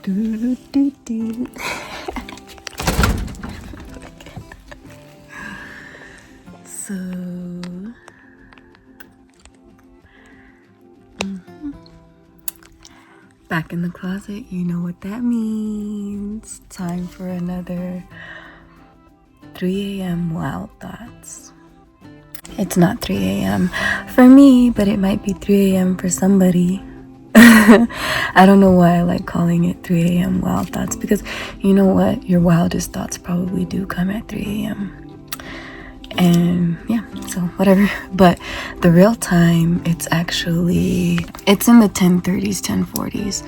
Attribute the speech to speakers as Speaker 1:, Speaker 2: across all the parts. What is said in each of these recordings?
Speaker 1: do, do, do. So, back in the closet, you know what that means. Time for another 3 a.m. wild thoughts. It's not 3 a.m. for me, but it might be 3 a.m. for somebody. I don't know why I like calling it 3 a.m. wild thoughts, because you know what? Your wildest thoughts probably do come at 3 a.m. And yeah, so whatever. But the real time, it's in the 10:30s, 10:40s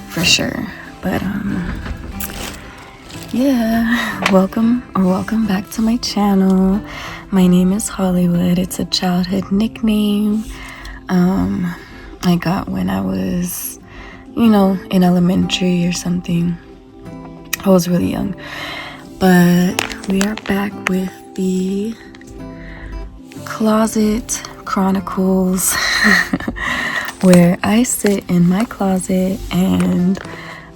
Speaker 1: for sure. But yeah, welcome back to my channel. My name is Hollywood. It's a childhood nickname I got when I was, in elementary or something. I was really young. But we are back with the Closet Chronicles, where I sit in my closet and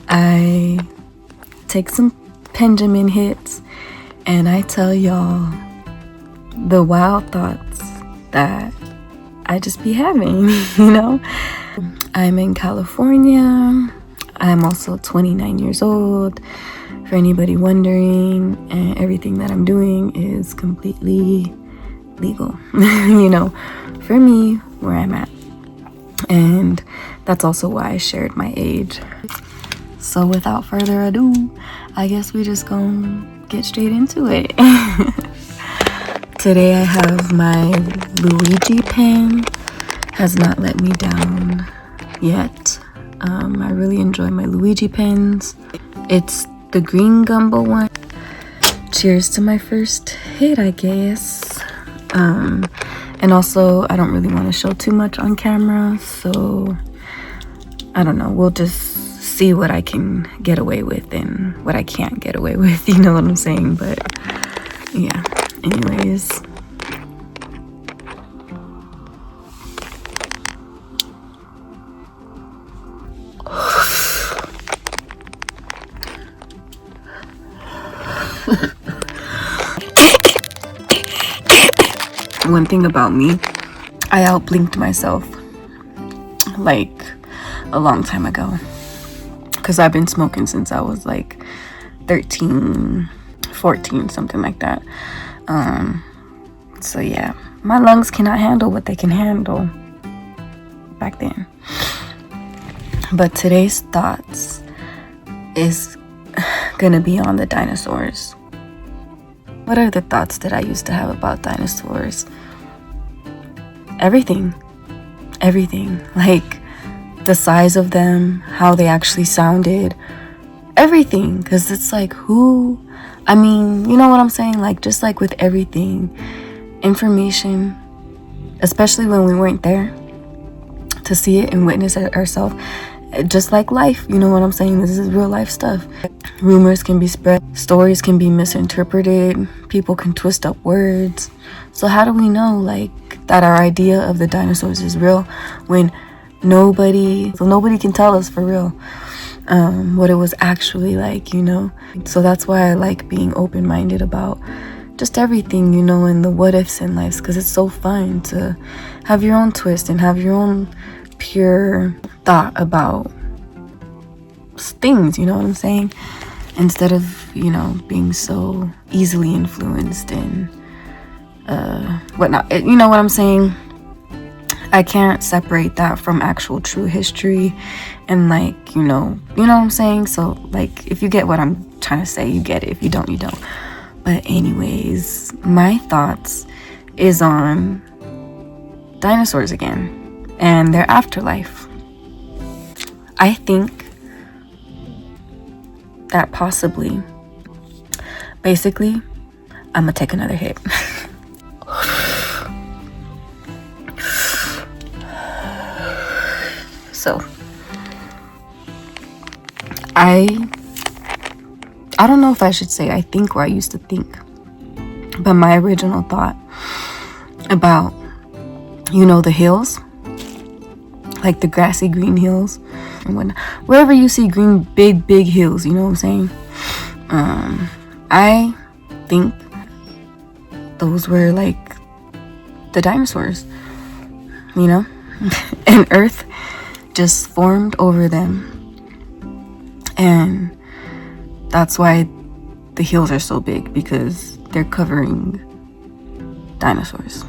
Speaker 1: I take some Benjamin hits and I tell y'all the wild thoughts that I just be having, I'm in California. I'm also 29 years old, for anybody wondering, and everything that I'm doing is completely legal, for me, where I'm at. And that's also why I shared my age. So without further ado, I guess we just gonna get straight into it. Today I have my Luigi pen. Has not let me down yet. I really enjoy my Luigi pens. It's the green gumbo one. Cheers to my first hit, I guess. And also, I don't really want to show too much on camera, so I don't know. We'll just see what I can get away with and what I can't get away with. You know what I'm saying? But yeah. Anyways. One thing about me, I outblinked myself like a long time ago, because I've been smoking since I was like 13, 14, something like that. So yeah, my lungs cannot handle what they can handle back then. But today's thoughts is gonna be on the dinosaurs. What are the thoughts that I used to have about dinosaurs? Everything. Like the size of them, how they actually sounded, everything. Because it's like, you know what I'm saying? Like, just like with everything, information, especially when we weren't there to see it and witness it ourselves. Just like life, you know what I'm saying? This is real life stuff. Rumors can be spread, stories can be misinterpreted, people can twist up words. So how do we know, like, that our idea of the dinosaurs is real when nobody can tell us for real what it was actually like, So that's why I like being open-minded about just everything, and the what ifs in life, because it's so fun to have your own twist and have your own pure thought about things, you know what I'm saying? Instead of, being so easily influenced and whatnot. You know what I'm saying? I can't separate that from actual true history and you know what I'm saying? So like, if you get what I'm trying to say, you get it. If you don't, you don't. But anyways, my thoughts is on dinosaurs again and their afterlife. I think that possibly, basically, I'm gonna take another hit. So, I don't know if I should say I think or I used to think, but my original thought about, the hills, like the grassy green hills. And wherever you see green, big hills, you know what I'm saying? I think those were like the dinosaurs, you know? And Earth just formed over them. And that's why the hills are so big, because they're covering dinosaurs.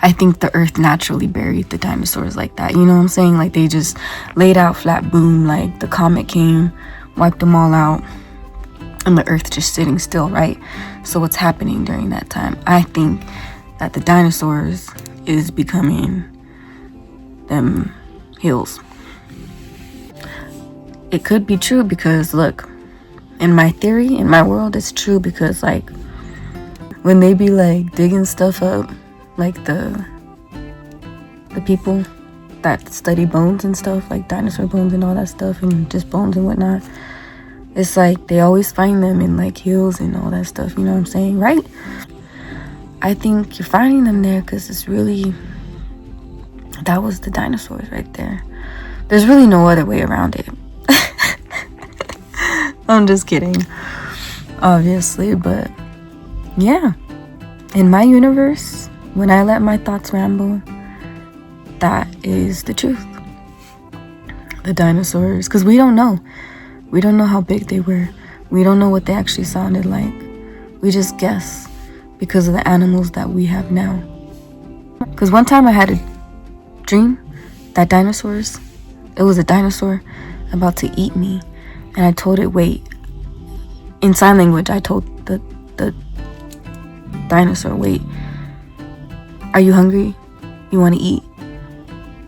Speaker 1: I think the Earth naturally buried the dinosaurs like that, you know what I'm saying? Like they just laid out flat, boom, like the comet came, wiped them all out, and the Earth just sitting still, right? So what's happening during that time? I think that the dinosaurs is becoming them hills. It could be true because look, in my theory, in my world, it's true because like when they be like digging stuff up, like the people that study bones and stuff, like dinosaur bones and all that stuff, and just bones and whatnot, it's like they always find them in like hills and all that stuff, you know what I'm saying, right? I think you're finding them there because it's really, that was the dinosaurs right there. There's really no other way around it. I'm just kidding, obviously, but yeah, in my universe, when I let my thoughts ramble, that is the truth. The dinosaurs, because we don't know how big they were. We don't know what they actually sounded like. We just guess because of the animals that we have now. Because one time I had a dream that dinosaurs, it was a dinosaur about to eat me, and I told it, wait, in sign language, I told the dinosaur, wait, are you hungry? You want to eat?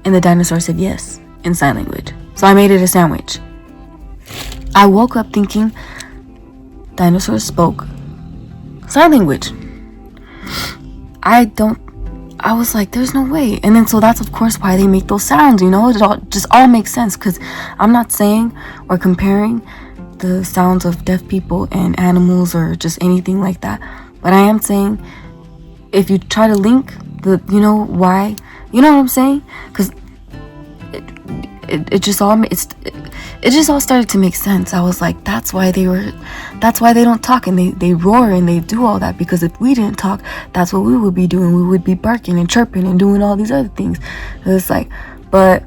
Speaker 1: And the dinosaur said yes, in sign language. So I made it a sandwich. I woke up thinking dinosaurs spoke sign language. I was like, there's no way. And then so that's of course why they make those sounds, you know? It all makes sense, because I'm not saying or comparing the sounds of deaf people and animals or just anything like that. But I am saying, if you try to link the, you know, why, you know what I'm saying? Because it just all started to make sense. I was like, that's why they don't talk and they roar and they do all that, because if we didn't talk, that's what we would be doing. We would be barking and chirping and doing all these other things. It's like, but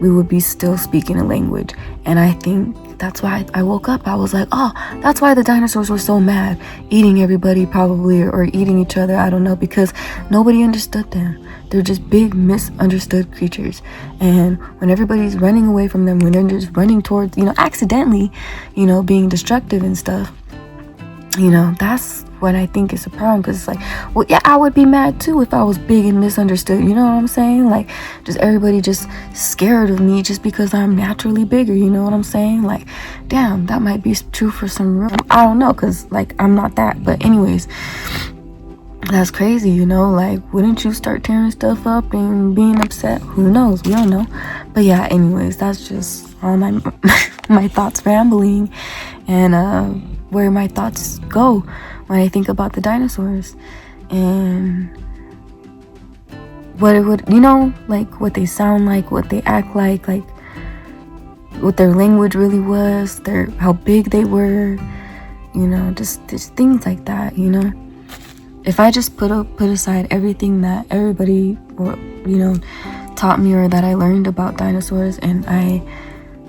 Speaker 1: we would be still speaking a language. And I think that's why I woke up. I was like, oh, that's why the dinosaurs were so mad, eating everybody probably, or eating each other, I don't know, because nobody understood them. They're just big misunderstood creatures. And when everybody's running away from them, when they're just running towards, you know, accidentally, you know, being destructive and stuff, you know, that's what I think is a problem. Because it's like, well, yeah, I would be mad too if I was big and misunderstood, you know what I'm saying? Like, just everybody just scared of me just because I'm naturally bigger, you know what I'm saying? Like, damn, that might be true for some real, I don't know, because like I'm not that. But anyways, that's crazy, you know? Like, wouldn't you start tearing stuff up and being upset? Who knows? We don't know. But yeah, anyways, that's just all my my thoughts rambling, and where my thoughts go when I think about the dinosaurs and what it would, you know, like what they sound like, what they act like what their language really was, how big they were, you know, just things like that, you know. If I just put aside everything that everybody, or you know, taught me or that I learned about dinosaurs, and I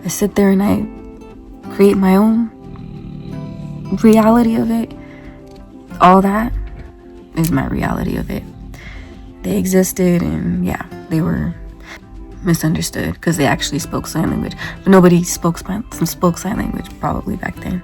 Speaker 1: sit there and I create my own reality of it, all that is my reality of it. They existed, and yeah, they were misunderstood because they actually spoke sign language, but nobody spoke sign language probably back then,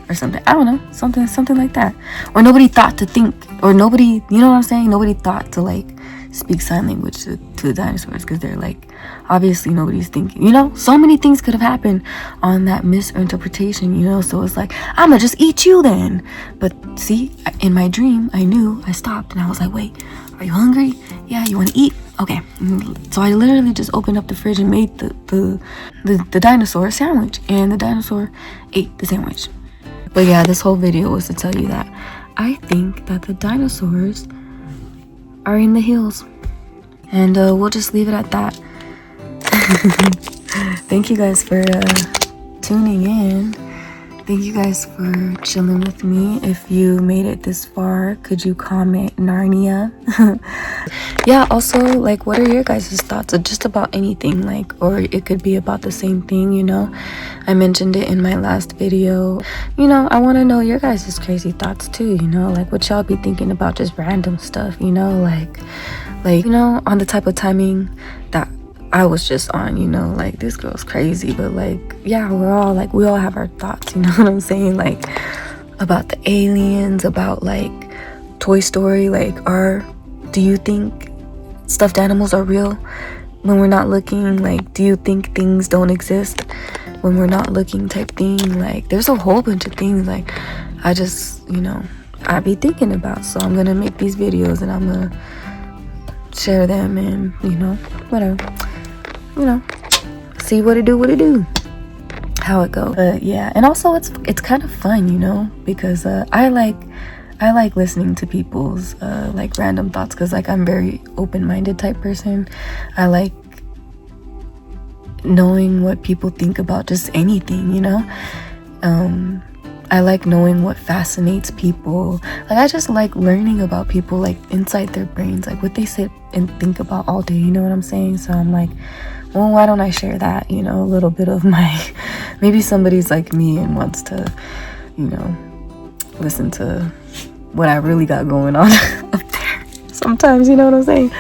Speaker 1: or something. I don't know, something like that. Or nobody thought to think, or nobody, you know what I'm saying? Nobody thought to like speak sign language to the dinosaurs, because they're like, obviously nobody's thinking, you know. So many things could have happened on that misinterpretation, you know. So it's like, I'ma just eat you then. But see, in my dream, I knew. I stopped and I was like, wait, are you hungry? Yeah, you want to eat? Okay. So I literally just opened up the fridge and made the dinosaur sandwich, and the dinosaur ate the sandwich. But yeah, this whole video was to tell you that I think that the dinosaurs are in the hills, and we'll just leave it at that. Thank you guys for tuning in. Thank you guys for chilling with me. If you made it this far, could you comment Narnia? Yeah, also, like, what are your guys' thoughts just about anything, like, or it could be about the same thing, you know? I mentioned it in my last video. You know, I want to know your guys' crazy thoughts too, you know, like what y'all be thinking about just random stuff, you know, like, you know, on the type of timing that I was just on, you know, like, this girl's crazy, but like, yeah, we all have our thoughts, you know what I'm saying, like, about the aliens, about like Toy Story, like, do you think stuffed animals are real when we're not looking? Like, do you think things don't exist when we're not looking, type thing? Like, there's a whole bunch of things, like, I just, you know, I be thinking about, so I'm gonna make these videos and I'm gonna share them and, you know, whatever, you know, see what it do, how it go. But yeah, and also it's kind of fun, you know, because I like listening to people's like random thoughts, because like I'm very open-minded type person. I like knowing what people think about just anything, you know. I like knowing what fascinates people. Like, I just like learning about people, like inside their brains, like what they sit and think about all day, you know what I'm saying? So I'm like, well, why don't I share that, you know, a little bit of my, maybe somebody's like me and wants to, you know, listen to what I really got going on up there sometimes, you know what I'm saying?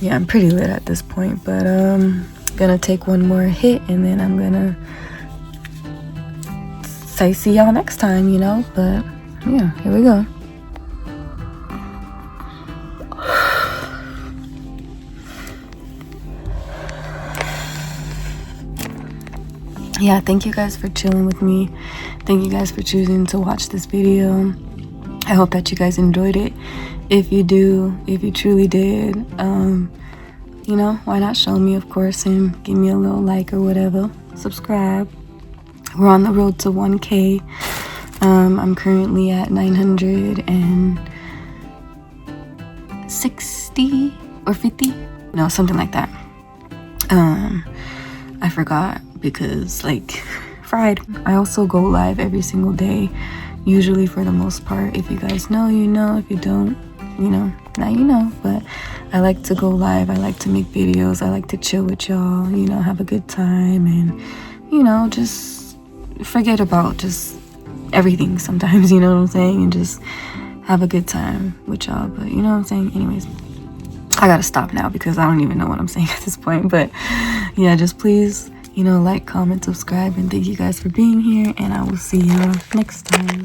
Speaker 1: Yeah, I'm pretty lit at this point, but gonna take one more hit and then I'm gonna say see y'all next time, you know. But yeah, here we go. Yeah, thank you guys for chilling with me. Thank you guys for choosing to watch this video. I hope that you guys enjoyed it. If you do, if you truly did, you know, why not show me, of course, and give me a little like or whatever. Subscribe. We're on the road to 1K. I'm currently at 960 or 50, no, something like that. I forgot because, like, fried. I also go live every single day, usually, for the most part. If you guys know, you know. If you don't, you know, now you know. But I like to go live. I like to make videos. I like to chill with y'all, you know, have a good time, and, you know, just forget about just everything sometimes, you know what I'm saying, and just have a good time with y'all. But you know what I'm saying? Anyways, I gotta stop now because I don't even know what I'm saying at this point. But yeah, just please, you know, like, comment, subscribe, and thank you guys for being here, and I will see you next time.